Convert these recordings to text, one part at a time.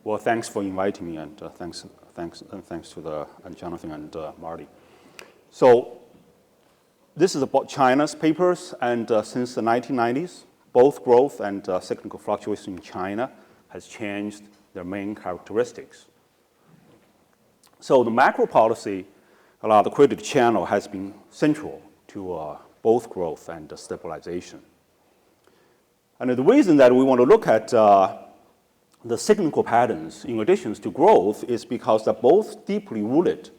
Well, thanks for inviting me, and thanks to Jonathan and Marty. So this is about China's papers, and since the 1990s, both growth and cyclical fluctuation in China has changed their main characteristics. So the macro policy along the credit channel has been central to both growth and stabilization. And the reason that we want to look at the cyclical patterns in addition to growth is because they're both deeply rooted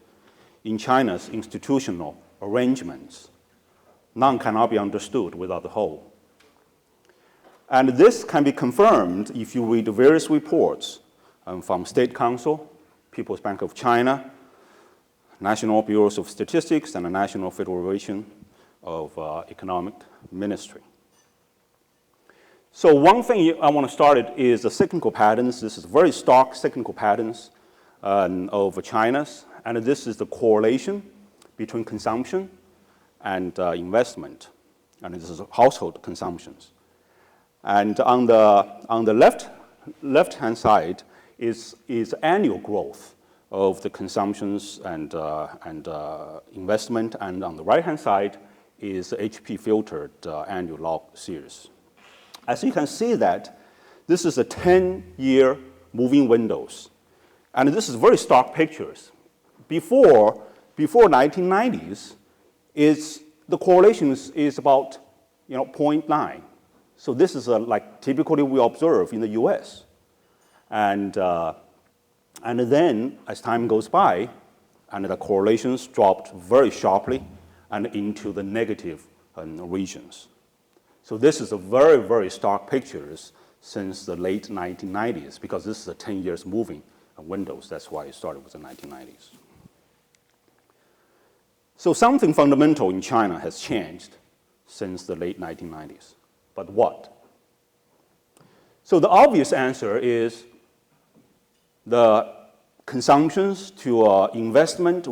in China's institutional arrangements. None cannot be understood without the whole. And this can be confirmed if you read various reports from State Council, People's Bank of China, National Bureaus of Statistics, and the National Federation of Economic Ministry. So one thing I want to start it is the cyclical patterns. This is very stark cyclical patterns of China's, and this is the correlation between consumption and investment, and this is household consumptions. And on the left-hand side is annual growth of the consumptions and investment, and on the right-hand side is HP filtered annual log series. As you can see that this is a 10-year moving windows, and this is very stark pictures. Before 1990s, the correlation is about 0.9. So this is like typically we observe in the U.S. And then as time goes by, and the correlations dropped very sharply and into the negative regions. So this is a very, very stark pictures since the late 1990s, because this is a 10 years moving windows. That's why it started with the 1990s. So something fundamental in China has changed since the late 1990s. But what? So the obvious answer is the consumptions to investment,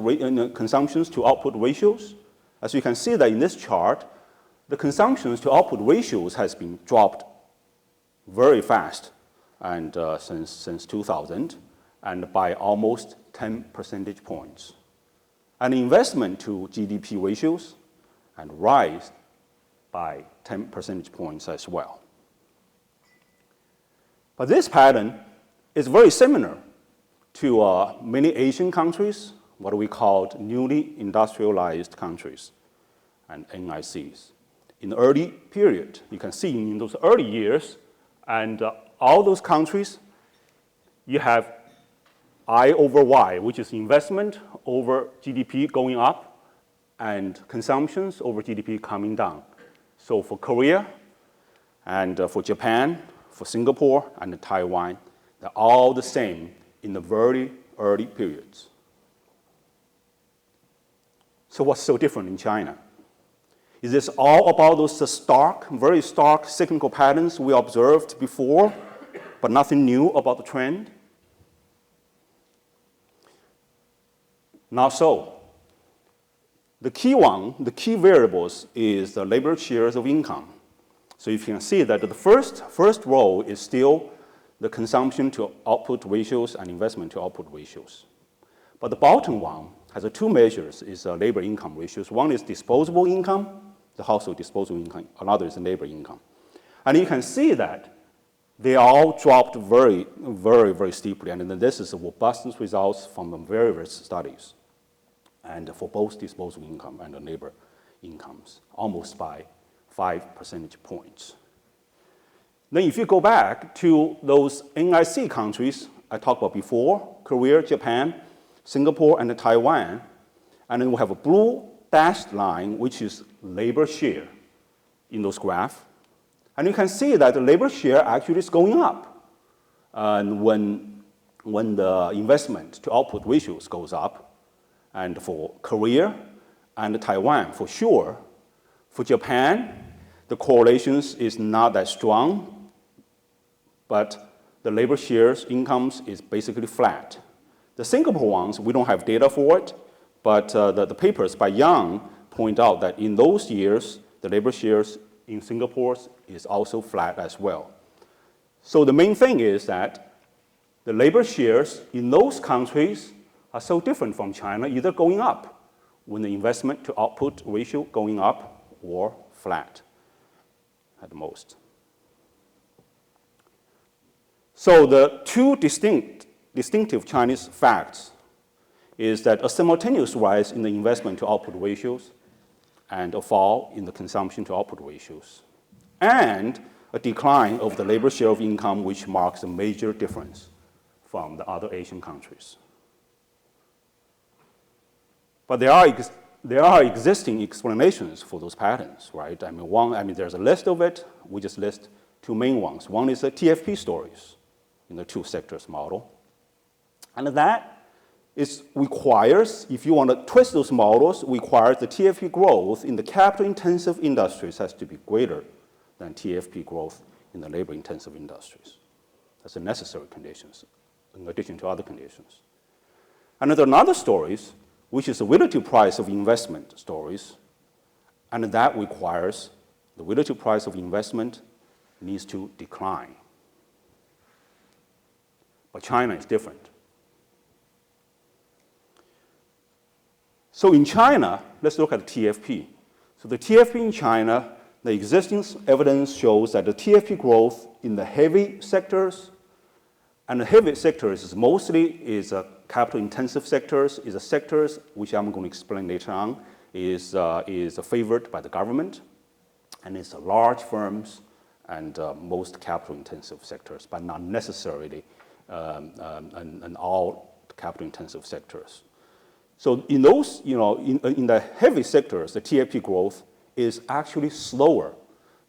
consumptions to output ratios. As you can see that in this chart, the consumptions to output ratios has been dropped very fast and since 2000, and by almost 10 percentage points. And investment to GDP ratios and rise by 10 percentage points as well. But this pattern is very similar to many Asian countries, what we call newly industrialized countries, and NICs. In the early period, you can see in those early years, and all those countries, you have I over Y, which is investment over GDP going up, and consumptions over GDP coming down. So for Korea, and for Japan, for Singapore, and Taiwan, they're all the same in the very early periods. So what's so different in China? Is this all about those stark, very stark cyclical patterns we observed before, but nothing new about the trend? Not so. The key variables is the labor shares of income. So you can see that the first row is still the consumption to output ratios and investment to output ratios. But the bottom one has two measures, is labor income ratios. One is disposable income, the household disposable income, another is labor income. And you can see that they all dropped very, very, very steeply, and then this is the robust results from the various studies, and for both disposable income and the labor incomes, almost by 5 percentage points. Then if you go back to those NIC countries I talked about before, Korea, Japan, Singapore, and Taiwan, and then we have a blue dashed line, which is labor share in those graphs. And you can see that the labor share actually is going up. And when the investment to output ratios goes up, and for Korea and Taiwan, for sure. For Japan, the correlations is not that strong, but the labor shares incomes is basically flat. The Singapore ones, we don't have data for it, but the papers by Young point out that in those years, the labor shares in Singapore is also flat as well. So the main thing is that the labor shares in those countries are so different from China, either going up when the investment to output ratio going up or flat at most. So the two distinctive Chinese facts is that a simultaneous rise in the investment to output ratios and a fall in the consumption to output ratios, and a decline of the labor share of income, which marks a major difference from the other Asian countries. But there are existing explanations for those patterns, right? There's a list of it. We just list two main ones. One is the TFP stories in the two sectors model. And that requires, if you want to twist those models, requires the TFP growth in the capital-intensive industries has to be greater than TFP growth in the labor-intensive industries. That's a necessary conditions, in addition to other conditions. And there are another stories, which is the relative price of investment stories, and that requires the relative price of investment needs to decline. But China is different. So in China, let's look at the TFP. So the TFP in China, the existing evidence shows that the TFP growth in the heavy sectors, and the heavy sectors is mostly capital-intensive sectors, is sectors which I'm going to explain later on, is favored by the government, and it's large firms and most capital-intensive sectors, but not necessarily and all capital-intensive sectors. So in those, in the heavy sectors, the TFP growth is actually slower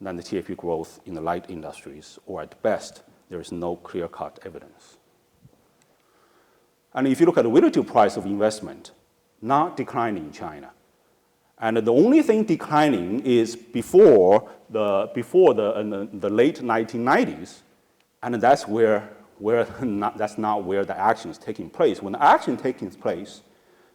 than the TFP growth in the light industries, or at best, there is no clear-cut evidence. And if you look at the relative price of investment, not declining in China. And the only thing declining is before the late 1990s, and that's that's not where the action is taking place. When the action taking place,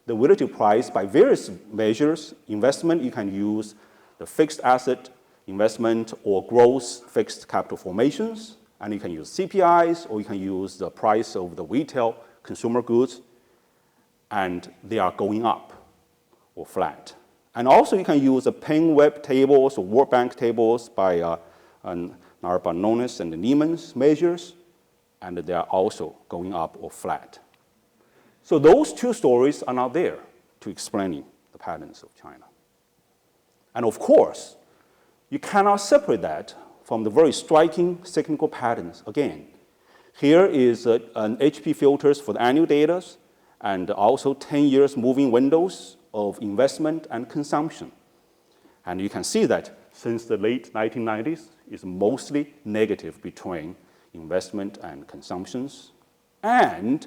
the relative price by various measures, investment, you can use the fixed asset investment or gross fixed capital formations, and you can use CPIs, or you can use the price of the retail consumer goods, and they are going up or flat. And also you can use the Penn Web tables or World Bank tables by Narbonne's and the Neiman's measures, and they are also going up or flat. So those two stories are not there to explaining the patterns of China. And of course, you cannot separate that from the very striking cyclical patterns again. Here is an HP filters for the annual data, and also 10 years moving windows of investment and consumption. And you can see that since the late 1990s, it's mostly negative between investment and consumptions. And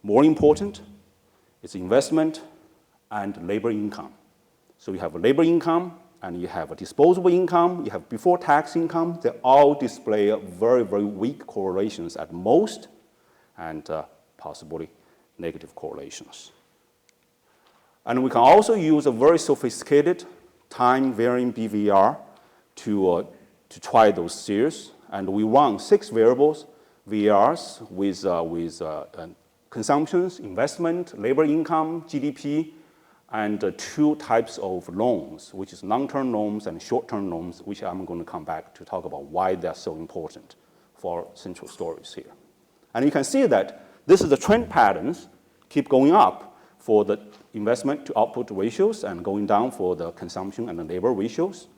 more important, it's investment and labor income. So you have a labor income, and you have a disposable income, you have before tax income. They all display very, very weak correlations at most, and possibly negative correlations. And we can also use a very sophisticated time-varying BVAR to try those series. And we run 6 variables, VARs with consumptions, investment, labor income, GDP, and 2 types of loans, which is long-term loans and short-term loans, which I'm going to come back to talk about why they're so important for central stories here. And you can see that this is the trend patterns keep going up for the investment to output ratios and going down for the consumption and the labor ratios.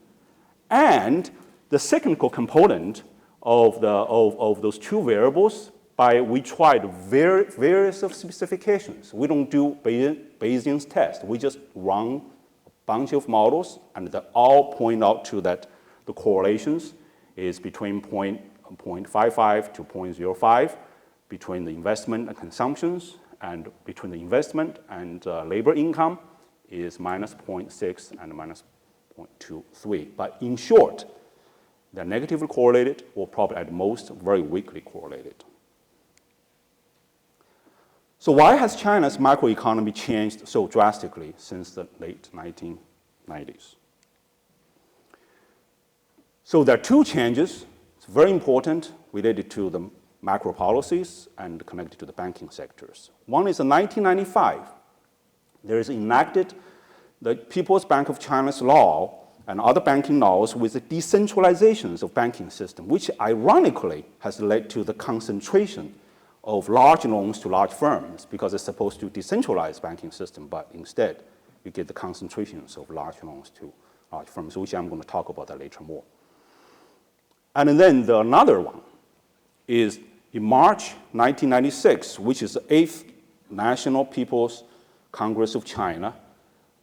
And the cyclical component of those 2 variables, we tried various specifications. We don't do Bayesian's test. We just run a bunch of models, and they all point out to that the correlations is between 0.55 to 0.05 between the investment and consumptions, and between the investment and labor income is minus 0.6 and minus 0.23. But in short, they're negatively correlated, or probably at most very weakly correlated. So why has China's macroeconomy changed so drastically since the late 1990s? So there are 2 changes. It's very important related to the macro policies and connected to the banking sectors. One is in 1995, there is enacted the People's Bank of China's law and other banking laws with the decentralizations of banking system, which ironically has led to the concentration of large loans to large firms, because it's supposed to decentralize banking system, but instead you get the concentrations of large loans to large firms, which I'm going to talk about that later more. And then another one is in March 1996, which is the 8th National People's Congress of China,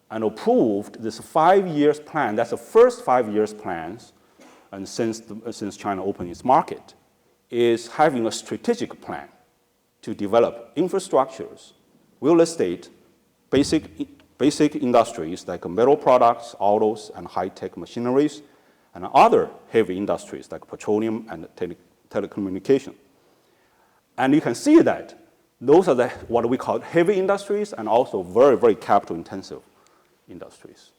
and approved this 5 years plan. That's the first 5 years plans, and since China opened its market, is having a strategic plan to develop infrastructures, real estate, basic industries like metal products, autos, and high-tech machineries, and other heavy industries like petroleum and telecommunication. And you can see that those are what we call heavy industries and also very, very capital-intensive industries.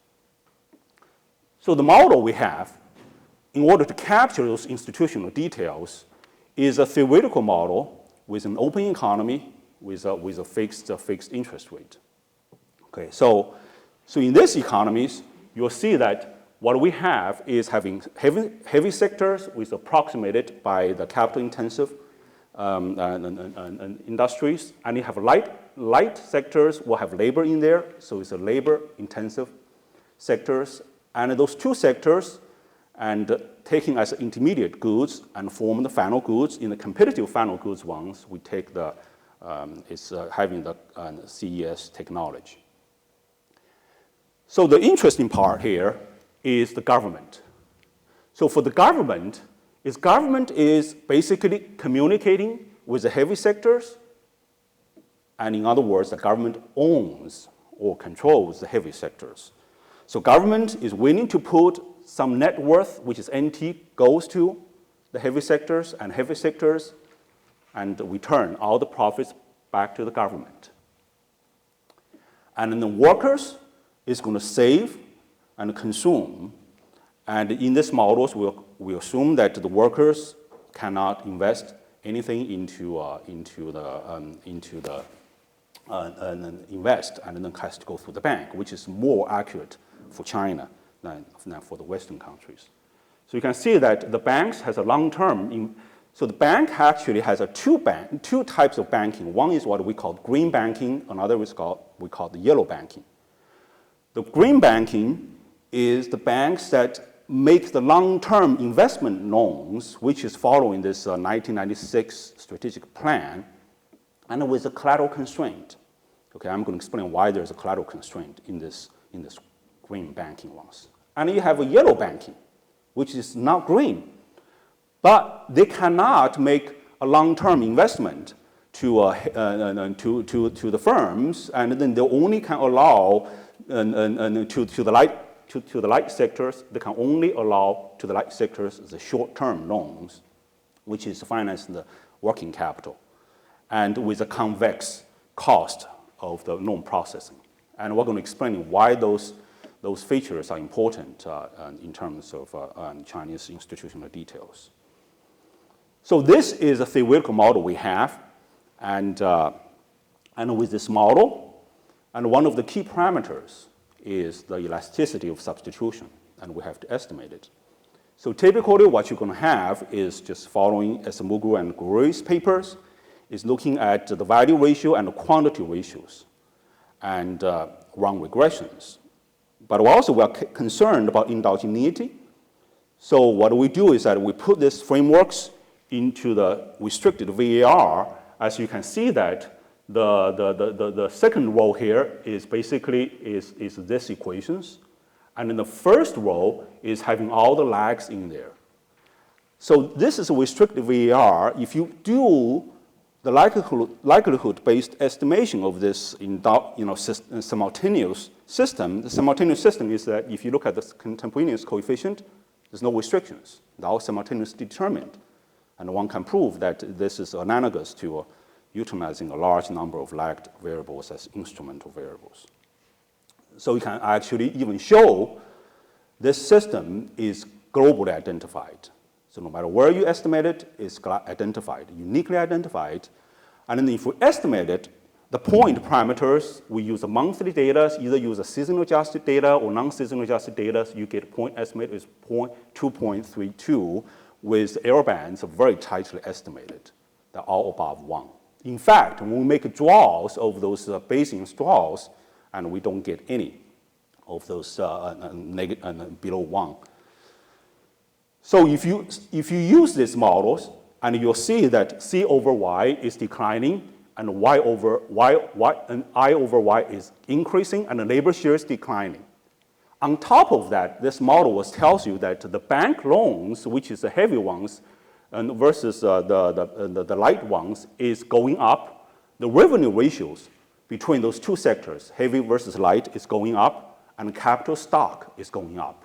So the model we have, in order to capture those institutional details, is a theoretical model with an open economy with a fixed interest rate. Okay, so in these economies, you'll see that what we have is having heavy sectors with approximated by the capital-intensive industries, and you have light sectors will have labor in there, so it's a labor-intensive sectors, and those two sectors, and taking as intermediate goods and form the final goods. In the competitive final goods ones, we take having the CES technology. So the interesting part here is the government. So for the government is basically communicating with the heavy sectors, and in other words, the government owns or controls the heavy sectors. So government is willing to put some net worth, which is NT, goes to the heavy sectors, and return all the profits back to the government. And then the workers is going to save and consume. And in these models, we assume that the workers cannot invest anything into invest, and then has to go through the bank, which is more accurate for China than for the Western countries. So you can see that the banks has a long-term. So the bank actually has two types of banking. One is what we call green banking. Another is we call the yellow banking. The green banking is the banks that make the long-term investment loans, which is following this 1996 strategic plan, and with a collateral constraint. Okay, I'm going to explain why there's a collateral constraint in this green banking ones. And you have a yellow banking, which is not green, but they cannot make a long-term investment to the firms, and then they only can allow to the light sectors. They can only allow to the light sectors the short-term loans, which is financing the working capital, and with a convex cost of the loan processing. And we're going to explain why those features are important in terms of Chinese institutional details. So this is a theoretical model we have, and with this model, and one of the key parameters is the elasticity of substitution, and we have to estimate it. So typically what you're going to have is just following Eichenbaum and Gray's papers, is looking at the value ratio and the quantity ratios and run regressions. But also we're concerned about endogeneity. So what we do is that we put these frameworks into the restricted VAR. As you can see that the second row here is basically is this equations. And then the first row is having all the lags in there. So this is a restricted VAR. If you do the likelihood-based estimation of this simultaneous system, the simultaneous system is that if you look at the contemporaneous coefficient, there's no restrictions. They're all simultaneously determined. And one can prove that this is analogous to utilizing a large number of lagged variables as instrumental variables. So you can actually even show this system is globally identified. So no matter where you estimate it, it's identified, uniquely identified. And then if we estimate it, the point parameters, we use the monthly data, either use a seasonal adjusted data or non-seasonal adjusted data. So you get a point estimate is 2.32 with error bands very tightly estimated. They're all above 1. In fact, when we make draws of those Bayesian draws, and we don't get any of those below 1. So if you use these models, and you'll see that C over Y is declining, and I over Y is increasing, and the labor share is declining. On top of that, this model tells you that the bank loans, which is the heavy ones, and versus the light ones, is going up. The revenue ratios between those two sectors, heavy versus light, is going up, and capital stock is going up.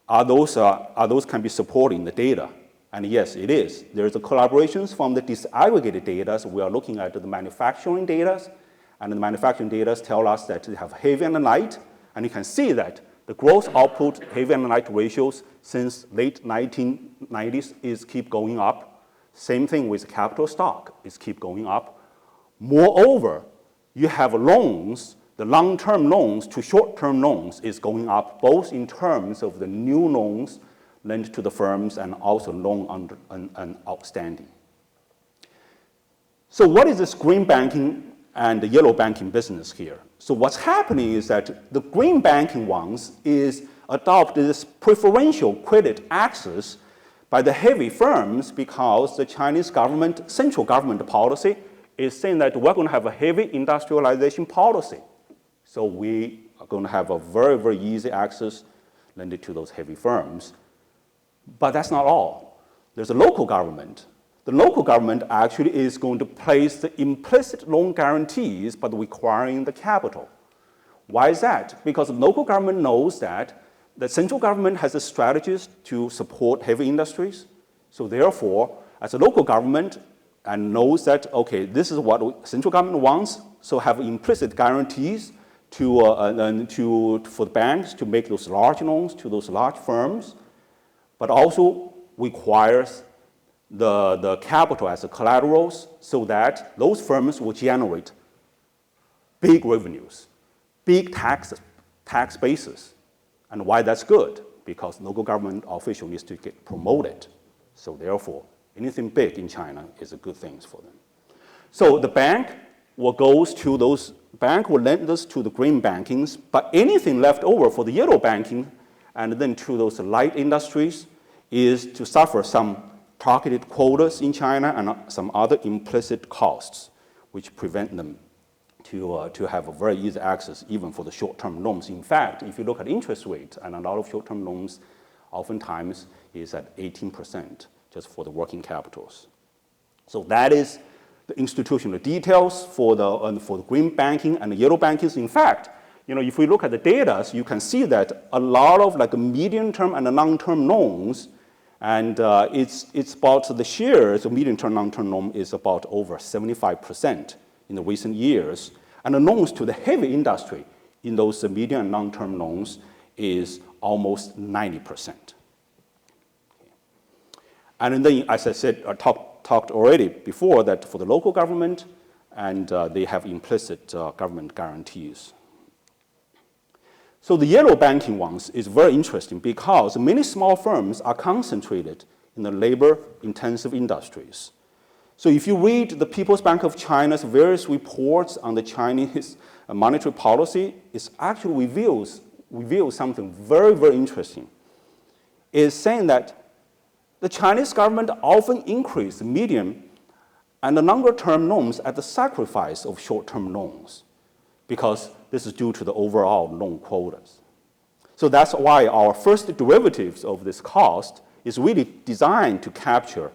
Are those can be supporting the data? And yes, it is. There's a collaborations from the disaggregated data. So we are looking at the manufacturing data, and the manufacturing data tell us that they have heavy and light, and you can see that the gross output heavy and light ratios since late 1990s is keep going up. Same thing with capital stock is keep going up. Moreover, you have loans, the long-term loans to short-term loans is going up, both in terms of the new loans lent to the firms and also loan and outstanding. So what is this green banking and the yellow banking business here? So what's happening is that the green banking ones is adopt this preferential credit access by the heavy firms because the Chinese government, central government policy is saying that we're going to have a heavy industrialization policy. So we are going to have a very, very easy access lended to those heavy firms. But that's not all. There's a local government. The local government actually is going to place the implicit loan guarantees, but requiring the capital. Why is that? Because the local government knows that the central government has the strategies to support heavy industries. So therefore, as a local government, and knows that, okay, this is what central government wants, so have implicit guarantees for the banks to make those large loans to those large firms, but also requires the capital as a collaterals so that those firms will generate big revenues, big tax bases. And why that's good? Because local government official needs to get promoted. So therefore, anything big in China is a good thing for them. So the bank will lend this to the green bankings, but anything left over for the yellow banking and then to those light industries is to suffer some targeted quotas in China and some other implicit costs, which prevent them to have a very easy access even for the short-term loans. In fact, if you look at interest rate, and a lot of short-term loans oftentimes is at 18% just for the working capitals. So that is the institutional details for the green banking and the yellow bankings. In fact, if we look at the data, you can see that a lot of like medium-term and long-term loans, and it's about the shares of medium-term, long-term loan is about over 75% in the recent years. And the loans to the heavy industry in those medium and long-term loans is almost 90%. And then, as I said, I talked already before that for the local government, and they have implicit government guarantees. So the yellow banking ones is very interesting because many small firms are concentrated in the labor-intensive industries. So if you read the People's Bank of China's various reports on the Chinese monetary policy, it actually reveals something very, very interesting. It's saying that the Chinese government often increase medium and the longer-term loans at the sacrifice of short-term loans because this is due to the overall loan quotas. So that's why our first derivatives of this cost is really designed to capture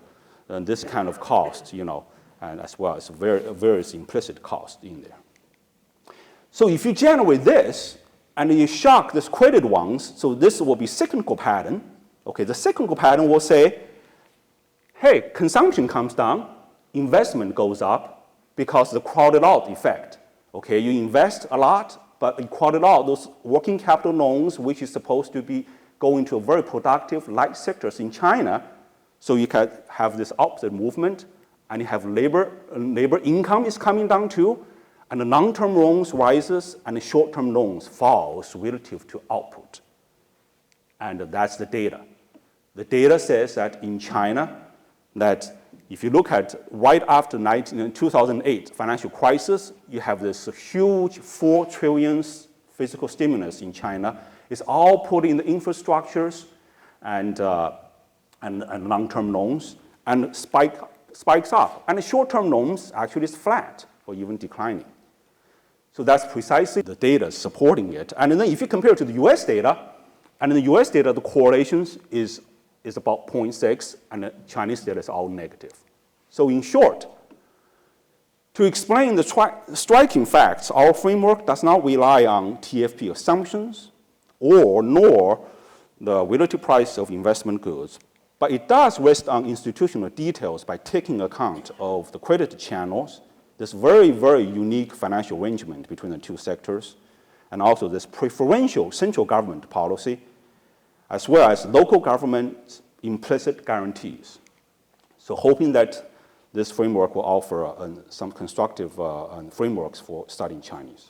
this kind of cost, and as well as various implicit cost in there. So if you generate this and you shock this credit ones, so this will be cyclical pattern. Okay, the cyclical pattern will say, hey, consumption comes down, investment goes up because the crowded out effect. Okay, you invest a lot, but you crowded out those working capital loans, which is supposed to be go into a very productive light sectors in China, so you can have this opposite movement, and you have labor income is coming down too, and the long-term loans rises, and the short-term loans falls relative to output. And that's the data. The data says that in China, that if you look at right after 2008 financial crisis, you have this huge 4 trillion fiscal stimulus in China. It's all put in the infrastructures and long-term loans, and spikes up. And the short-term loans actually is flat or even declining. So that's precisely the data supporting it. And then if you compare it to the US data, and in the US data, the correlations is about 0.6, and the Chinese data is all negative. So in short, to explain the striking facts, our framework does not rely on TFP assumptions nor the relative price of investment goods, but it does rest on institutional details by taking account of the credit channels, this very, very unique financial arrangement between the two sectors, and also this preferential central government policy, as well as local government implicit guarantees. So hoping that this framework will offer some constructive frameworks for studying Chinese.